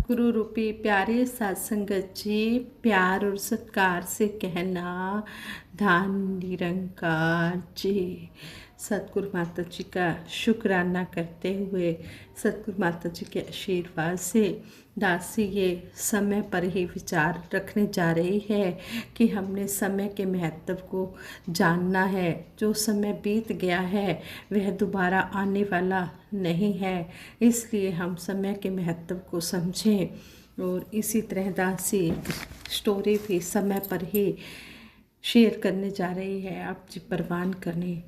गुरु रूपी प्यारे सत्संगत जी, प्यार और सत्कार से कहना धान निरंकार जी। सतगुरु माता जी का शुक्राना करते हुए सतगुरु माता जी के आशीर्वाद से दासी ये समय पर ही विचार रखने जा रही है कि हमने समय के महत्व को जानना है। जो समय बीत गया है वह दोबारा आने वाला नहीं है, इसलिए हम समय के महत्व को समझें। और इसी तरह दासी स्टोरी भी समय पर ही शेयर करने जा रही है, आप जी परवान करें।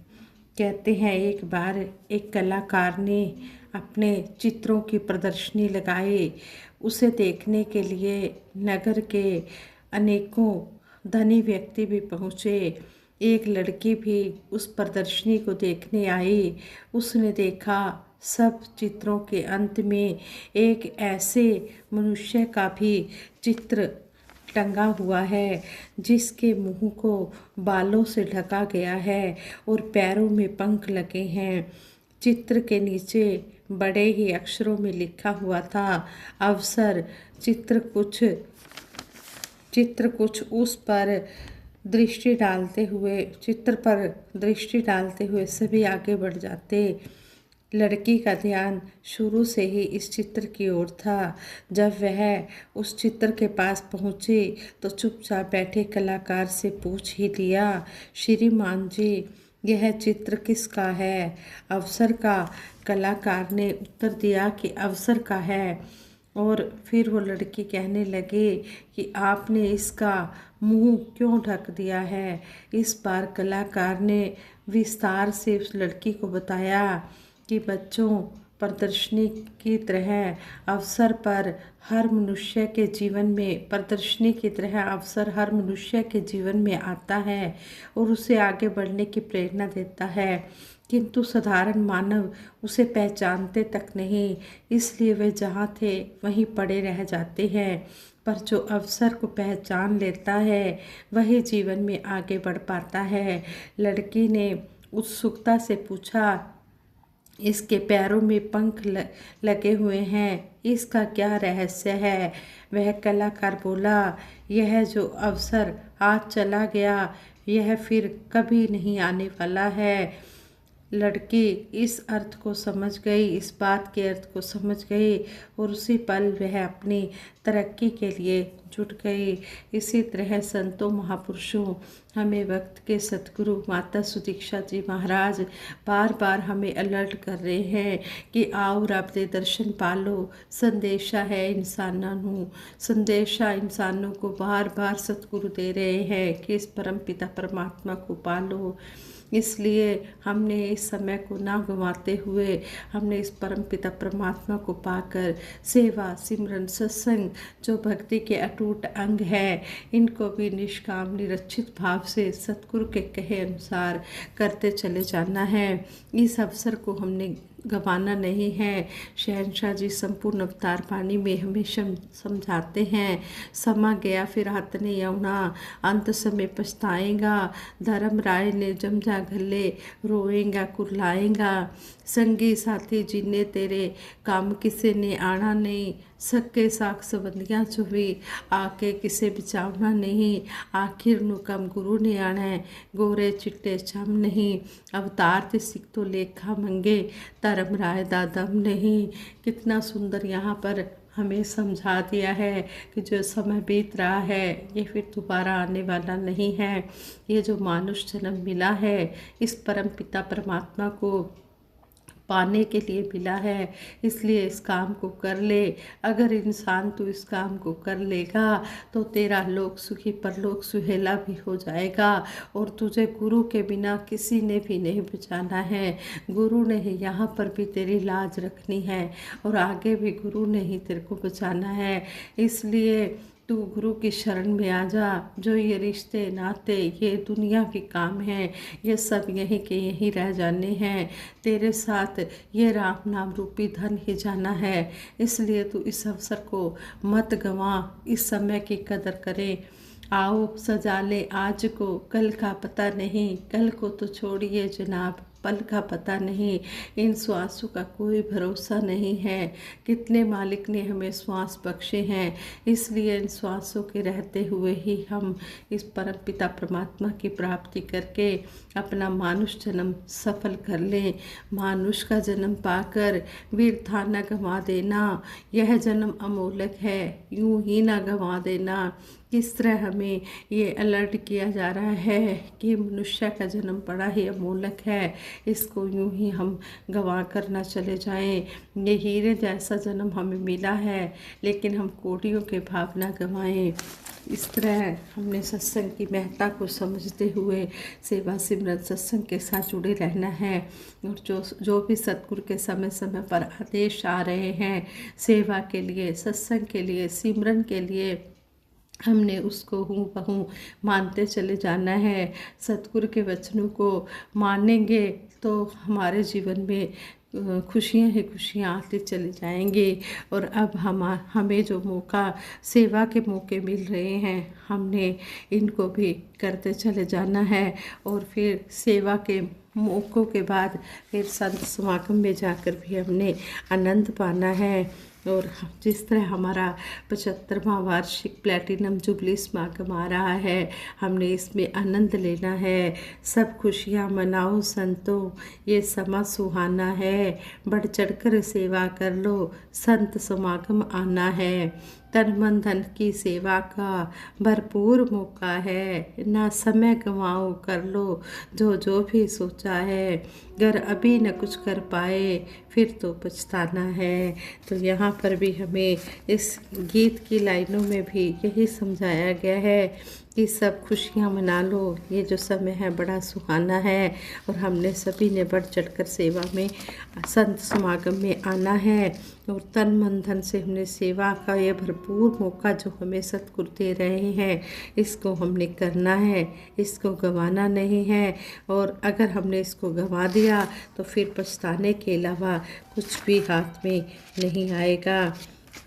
कहते हैं एक बार एक कलाकार ने अपने चित्रों की प्रदर्शनी लगाई। उसे देखने के लिए नगर के अनेकों धनी व्यक्ति भी पहुँचे। एक लड़की भी उस प्रदर्शनी को देखने आई। उसने देखा सब चित्रों के अंत में एक ऐसे मनुष्य का भी चित्र टंगा हुआ है जिसके मुंह को बालों से ढका गया है और पैरों में पंख लगे हैं। चित्र के नीचे बड़े ही अक्षरों में लिखा हुआ था अवसर। चित्र कुछ उस पर दृष्टि डालते हुए सभी आगे बढ़ जाते। लड़की का ध्यान शुरू से ही इस चित्र की ओर था। जब वह उस चित्र के पास पहुंची तो चुपचाप बैठे कलाकार से पूछ ही लिया, श्रीमान जी यह चित्र किसका है? अवसर का। कलाकार ने उत्तर दिया कि अवसर का है। और फिर वो लड़की कहने लगी कि आपने इसका मुंह क्यों ढक दिया है? इस बार कलाकार ने विस्तार से उस लड़की को बताया कि बच्चों, प्रदर्शनी की तरह अवसर हर मनुष्य के जीवन में आता है और उसे आगे बढ़ने की प्रेरणा देता है, किंतु साधारण मानव उसे पहचानते तक नहीं, इसलिए वे जहाँ थे वहीं पड़े रह जाते हैं। पर जो अवसर को पहचान लेता है वही जीवन में आगे बढ़ पाता है। लड़की ने उत्सुकता से पूछा, इसके पैरों में पंख लगे हुए हैं, इसका क्या रहस्य है? वह कलाकार बोला, यह जो अवसर आज चला गया यह फिर कभी नहीं आने वाला है। लड़की इस बात के अर्थ को समझ गई और उसी पल वह अपनी तरक्की के लिए जुट गई। इसी तरह संतों महापुरुषों हमें वक्त के सतगुरु माता सुदीक्षा जी महाराज बार बार हमें अलर्ट कर रहे हैं कि आओ रब दे दर्शन पालो। संदेशा इंसानों को बार बार सतगुरु दे रहे हैं कि इस परम पिता परमात्मा को पालो। इसलिए हमने इस समय को ना गंवाते हुए हमने इस परम पिता परमात्मा को पाकर सेवा, सिमरन, सत्संग जो भक्ति के अटूट अंग है, इनको भी निष्काम निरक्षित भाव से सतगुरु के कहे अनुसार करते चले जाना है। इस अवसर को हमने गंवाना नहीं है। शहंशाह जी संपूर्ण अवतार वाणी में हमेशा समझाते हैं, समा गया फिर हाथ नहीं आउना, अंत समय पछताएगा। धर्म राय ने जमजा घल्ले, रोएगा कुरलाएगा। संगी साथी जिन्ने तेरे काम किसे ने आना नहीं, सक्के साख संबंधियां चुवी आके किसे बचावना नहीं। आखिर नु कम गुरु ने आना है, गोरे चिट्टे छम नहीं। अवतार ते सिख तो लेखा मंगे, धर्म राय दा दम नहीं। कितना सुंदर यहाँ पर हमें समझा दिया है कि जो समय बीत रहा है ये फिर दोबारा आने वाला नहीं है। ये जो मानुष जन्म मिला है इस परम पिता परमात्मा को पाने के लिए मिला है, इसलिए इस काम को कर ले। अगर इंसान तू इस काम को कर लेगा तो तेरा लोक सुखी परलोक सुहेला भी हो जाएगा और तुझे गुरु के बिना किसी ने भी नहीं बचाना है। गुरु ने ही यहाँ पर भी तेरी लाज रखनी है और आगे भी गुरु ने ही तेरे को बचाना है। इसलिए तू गुरु की शरण में आ जा। जो ये रिश्ते नाते ये दुनिया के काम हैं ये सब यहीं के यहीं रह जाने हैं। तेरे साथ ये राम नाम रूपी धन ही जाना है। इसलिए तू इस अवसर को मत गंवा, इस समय की कदर करे। आओ सजा ले आज को, कल का पता नहीं, कल को तो छोड़िए जनाब, पल का पता नहीं। इन श्वासों का कोई भरोसा नहीं है। कितने मालिक ने हमें श्वास बख्शे हैं, इसलिए इन श्वासों के रहते हुए ही हम इस परमपिता परमात्मा की प्राप्ति करके अपना मानुष जन्म सफल कर लें। मानुष का जन्म पाकर वीरता न गंवा देना, यह जन्म अमोलक है, यूं ही ना गंवा देना। किस तरह हमें ये अलर्ट किया जा रहा है कि मनुष्य का जन्म बड़ा ही अमोलक है, इसको यूं ही हम गंवा कर न चले जाएं। ये हीरे जैसा जन्म हमें मिला है, लेकिन हम कोटियों के भाव न गंवाएं। इस तरह हमने सत्संग की महत्ता को समझते हुए सेवा सिमरन सत्संग के साथ जुड़े रहना है। और जो भी सतगुरु के समय समय पर आदेश आ रहे हैं सेवा के लिए, सत्संग के लिए, सिमरन के लिए, हमने उसको हूबहू मानते चले जाना है। सतगुरु के वचनों को मानेंगे तो हमारे जीवन में खुशियाँ ही खुशियाँ आती चली जाएंगी। और अब हमें जो मौका, सेवा के मौके मिल रहे हैं, हमने इनको भी करते चले जाना है। और फिर सेवा के मौक़ों के बाद फिर संत समागम में जाकर भी हमने आनंद पाना है। और जिस तरह हमारा 75वां वार्षिक प्लैटिनम जुबली समागम आ रहा है, हमने इसमें आनंद लेना है। सब खुशियाँ मनाओ संतों, ये समा सुहाना है, बढ़ चढ़कर सेवा कर लो, संत समागम आना है। तन मन धन की सेवा का भरपूर मौका है, ना समय गंवाओ कर लो जो जो भी सोचा है। अगर अभी न कुछ कर पाए फिर तो पछताना है। तो यहाँ पर भी हमें इस गीत की लाइनों में भी यही समझाया गया है कि सब खुशियाँ मना लो, ये जो समय है बड़ा सुहाना है। और हमने सभी ने बढ़ चढ़कर सेवा में, संत समागम में आना है। और तन मन धन से हमने सेवा का ये भरपूर मौका जो हमें सतगुरु दे रहे हैं, इसको हमने करना है, इसको गंवाना नहीं है। और अगर हमने इसको गंवा दिया तो फिर पछताने के अलावा कुछ भी हाथ में नहीं आएगा।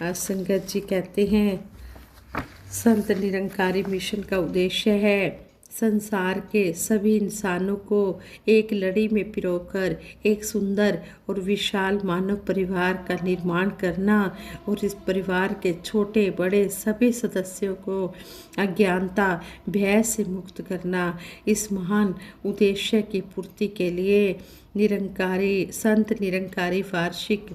आज संगत जी कहते हैं, संत निरंकारी मिशन का उद्देश्य है संसार के सभी इंसानों को एक लड़ी में पिरोकर एक सुंदर और विशाल मानव परिवार का निर्माण करना और इस परिवार के छोटे बड़े सभी सदस्यों को अज्ञानता भय से मुक्त करना। इस महान उद्देश्य की पूर्ति के लिए संत निरंकारी वार्षिक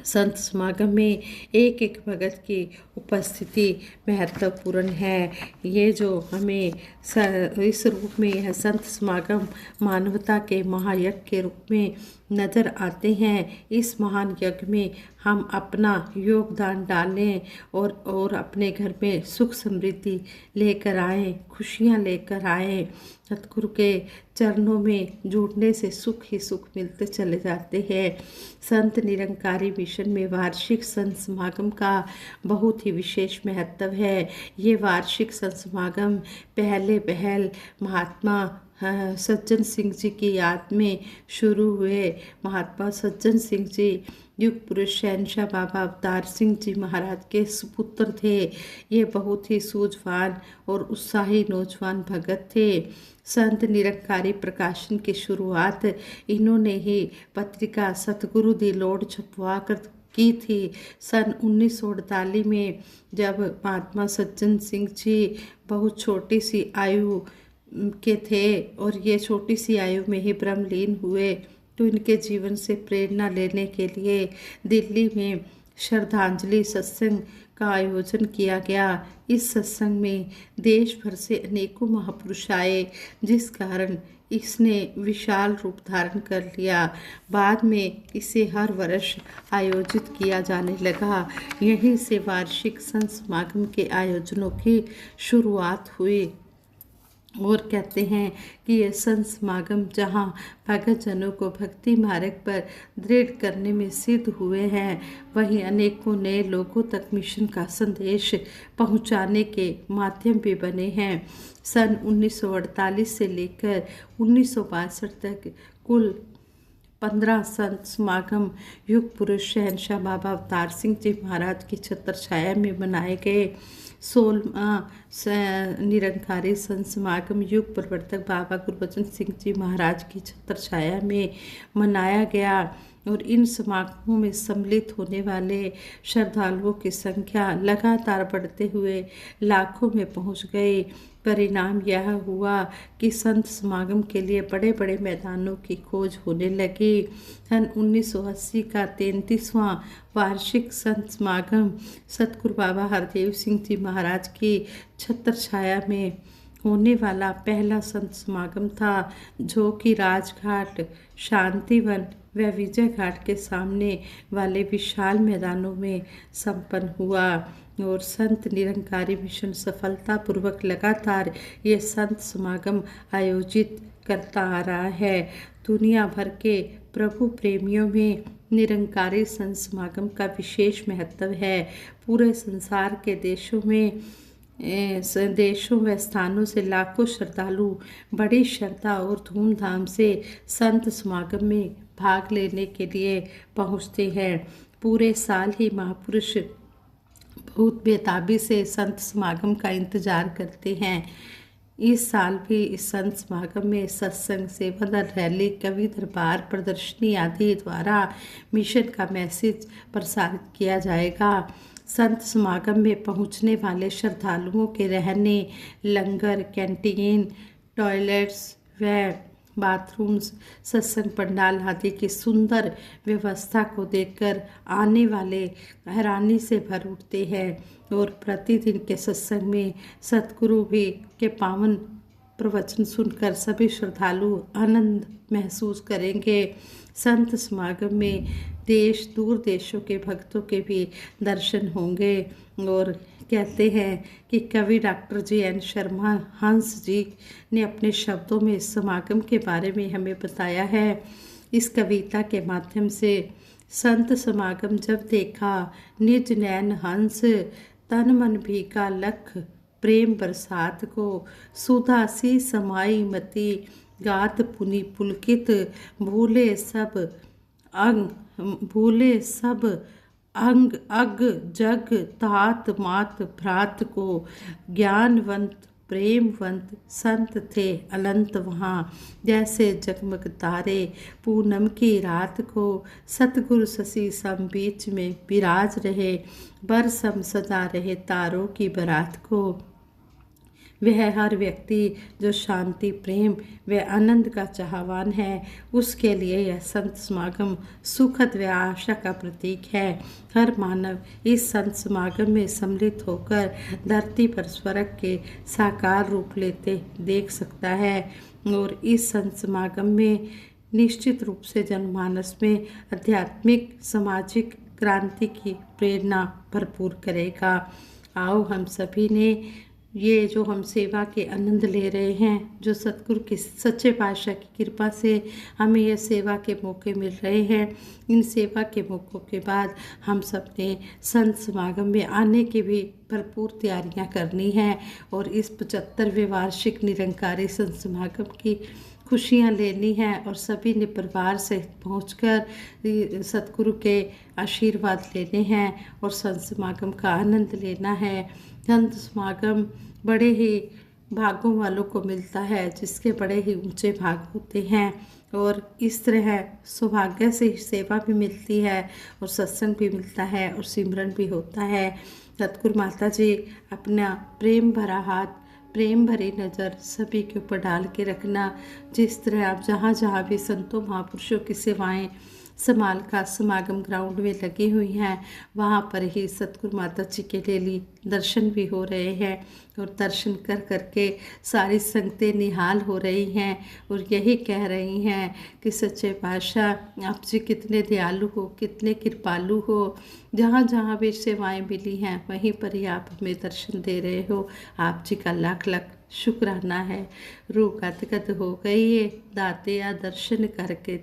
संत समागम में एक एक भगत की उपस्थिति महत्वपूर्ण है। ये जो हमें इस रूप में यह संत समागम मानवता के महायज्ञ के रूप में नज़र आते हैं। इस महान यज्ञ में हम अपना योगदान डालें और अपने घर में सुख समृद्धि लेकर आएँ, खुशियाँ लेकर आएँ। सतगुरु के चरणों में जुड़ने से सुख ही सुख मिलते चले जाते हैं। संत निरंकारी मिशन में वार्षिक संत समागम का बहुत ही विशेष महत्व है। ये वार्षिक संत समागम पहल महात्मा सज्जन सिंह जी की याद में शुरू हुए। महात्मा सज्जन सिंह जी युग पुरुष शहनशाह बाबा अवतार सिंह जी महाराज के सुपुत्र थे। ये बहुत ही सूझवान और उत्साही नौजवान भगत थे। संत निरंकारी प्रकाशन की शुरुआत इन्होंने ही पत्रिका सतगुरु दी लोड छपवा कर की थी। सन 1948 में जब महात्मा सज्जन सिंह जी बहुत छोटी सी आयु के थे और ये छोटी सी आयु में ही ब्रह्मलीन हुए, तो इनके जीवन से प्रेरणा लेने के लिए दिल्ली में श्रद्धांजलि सत्संग का आयोजन किया गया। इस सत्संग में देश भर से अनेकों महापुरुष आए, जिस कारण इसने विशाल रूप धारण कर लिया। बाद में इसे हर वर्ष आयोजित किया जाने लगा। यहीं से वार्षिक संत समागम के आयोजनों की शुरुआत हुई। और कहते हैं कि ये संत समागम जहाँ भगत जनों को भक्ति मार्ग पर दृढ़ करने में सिद्ध हुए हैं, वहीं अनेकों नए लोगों तक मिशन का संदेश पहुँचाने के माध्यम भी बने हैं। सन 1948 से लेकर 1962 तक कुल 15 संत समागम युग पुरुष शहनशाह बाबा अवतार सिंह जी महाराज की छत्र छाया में मनाए गए। 16वां निरंकारी संत समागम युग प्रवर्तक बाबा गुरबचन सिंह जी महाराज की छत्र छाया में मनाया गया और इन समागमों में सम्मिलित होने वाले श्रद्धालुओं की संख्या लगातार बढ़ते हुए लाखों में पहुंच गई। परिणाम यह हुआ कि संत समागम के लिए बड़े बड़े मैदानों की खोज होने लगी। सन 1980 का 33वां वार्षिक संत समागम सतगुरु बाबा हरदेव सिंह जी महाराज की छत्र छाया में होने वाला पहला संत समागम था, जो कि राजघाट, शांतिवन व विजय घाट के सामने वाले विशाल मैदानों में संपन्न हुआ और संत निरंकारी मिशन सफलतापूर्वक लगातार ये संत समागम आयोजित करता आ रहा है। दुनिया भर के प्रभु प्रेमियों में निरंकारी संत समागम का विशेष महत्व है। पूरे संसार के देशों व स्थानों से लाखों श्रद्धालु बड़ी श्रद्धा और धूमधाम से संत समागम में भाग लेने के लिए पहुँचते हैं। पूरे साल ही महापुरुष बहुत बेताबी से संत समागम का इंतजार करते हैं। इस साल भी इस संत समागम में सत्संग, सेवादल, रैली, कवि दरबार, प्रदर्शनी आदि द्वारा मिशन का मैसेज प्रसारित किया जाएगा। संत समागम में पहुंचने वाले श्रद्धालुओं के रहने, लंगर, कैंटीन, टॉयलेट्स व बाथरूम्स, सत्संग पंडाल आदि की सुंदर व्यवस्था को देखकर आने वाले हैरानी से भर उठते हैं और प्रतिदिन के सत्संग में सतगुरु भी के पावन प्रवचन सुनकर सभी श्रद्धालु आनंद महसूस करेंगे। संत समागम में देश दूर देशों के भक्तों के भी दर्शन होंगे और कहते हैं कि कवि डॉक्टर J.N. शर्मा हंस जी ने अपने शब्दों में इस समागम के बारे में हमें बताया है। इस कविता के माध्यम से संत समागम जब देखा, निज नैन हंस, तन मन भीगा लख, प्रेम बरसात को, सुधा सी समाई मति, गात पुनि पुलकित, भूले सब अंग अग जग तात मात भ्रात को, ज्ञानवंत प्रेमवंत संत थे अनंत वहाँ, जैसे जगमग तारे पूनम की रात को, सतगुरु शशि सम बीच में विराज रहे, बरसम सजा रहे तारों की बारात को। वह हर व्यक्ति जो शांति, प्रेम व आनंद का चाहवान है, उसके लिए यह संत समागम सुखद व आशा का प्रतीक है। हर मानव इस संत समागम में सम्मिलित होकर धरती पर स्वर्ग के साकार रूप लेते देख सकता है और इस संत समागम में निश्चित रूप से जनमानस में आध्यात्मिक, सामाजिक क्रांति की प्रेरणा भरपूर करेगा। आओ हम सभी ने ये जो हम सेवा के आनंद ले रहे हैं, जो सतगुरु की सच्चे पातशाह की कृपा से हमें ये सेवा के मौके मिल रहे हैं, इन सेवा के मौक़ों के बाद हम सब ने संत समागम में आने की भी भरपूर तैयारियां करनी हैं और इस 75वें वार्षिक निरंकारी संत समागम की खुशियां लेनी हैं और सभी ने परिवार से पहुंचकर सतगुरु के आशीर्वाद लेने हैं और संत समागम का आनंद लेना है। संत समागम बड़े ही भागों वालों को मिलता है, जिसके बड़े ही ऊंचे भाग होते हैं और इस तरह सौभाग्य से सेवा भी मिलती है और सत्संग भी मिलता है और सिमरन भी होता है। सतगुरु माता जी अपना प्रेम भरा हाथ, प्रेम भरी नज़र सभी के ऊपर डाल के रखना। जिस तरह आप जहाँ जहाँ भी संतों महापुरुषों की सेवाएं समाल का समागम ग्राउंड में लगी हुई हैं, वहाँ पर ही सतगुरु माता जी के डेली दर्शन भी हो रहे हैं और दर्शन कर करके सारी संगतें निहाल हो रही हैं और यही कह रही हैं कि सच्चे पातशाह आप जी कितने दयालु हो, कितने कृपालु हो। जहाँ जहाँ भी सेवाएं मिली हैं वहीं पर ही आप हमें दर्शन दे रहे हो। आप जी का लाख लाख शुक्राना है। रूह गदगद हो गई है दाते या दर्शन करके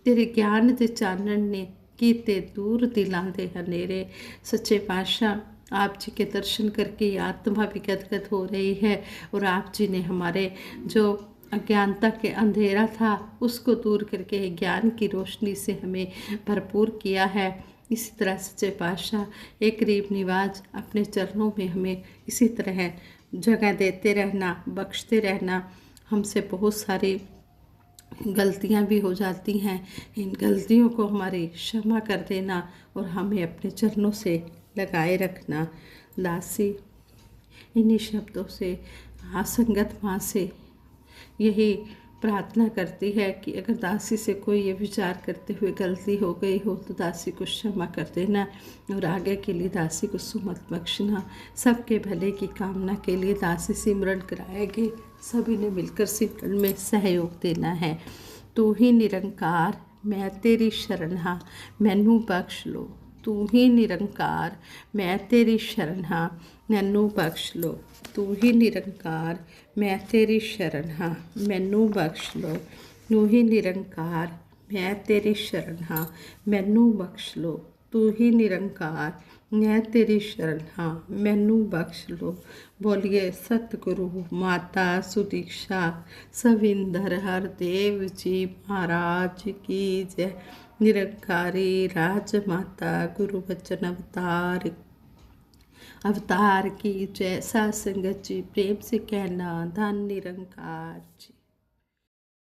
तेरे ज्ञान दे चानन ने कीते दूर दिलां दे हनेरे। सच्चे पातशाह आप जी के दर्शन करके आत्मा भी गदगद हो रही है और आप जी ने हमारे जो अज्ञानता के अंधेरा था उसको दूर करके ज्ञान की रोशनी से हमें भरपूर किया है। इसी तरह सच्चे पातशाह एक गरीब निवाज अपने चरणों में हमें इसी तरह जगह देते रहना, बख्शते रहना। हमसे बहुत सारी गलतियां भी हो जाती हैं, इन गलतियों को हमारी क्षमा कर देना और हमें अपने चरणों से लगाए रखना। दासी इन्हीं शब्दों से असंगत माँ से यही प्रार्थना करती है कि अगर दासी से कोई ये विचार करते हुए गलती हो गई हो तो दासी को क्षमा कर देना और आगे के लिए दासी को सुमत बख्शना। सबके भले की कामना के लिए दासी सिमरन कराएगी, सभी ने मिलकर सिमरन में सहयोग देना है। तू ही निरंकार मैं तेरी शरण हाँ, मैनू बख्श लो। तू ही निरंकार मैं तेरी शरण हाँ, मैनू बख्श लो। तू ही निरंकार मैं तेरी शरण हाँ, मैनू बख्श लो। तू ही निरंकार मैं तेरी शरण हाँ, मैनू बख्श लो। तू ही निरंकार मैं तेरी शरण हाँ, मैनू बख्श लो। बोलिए सतगुरु माता सुदीक्षा सविंदर हरदेव जी महाराज की जय। निरंकारी राजमाता गुरु बचन अवतार की जय। साथ संगत जी प्रेम से कहना धन निरंकार जी।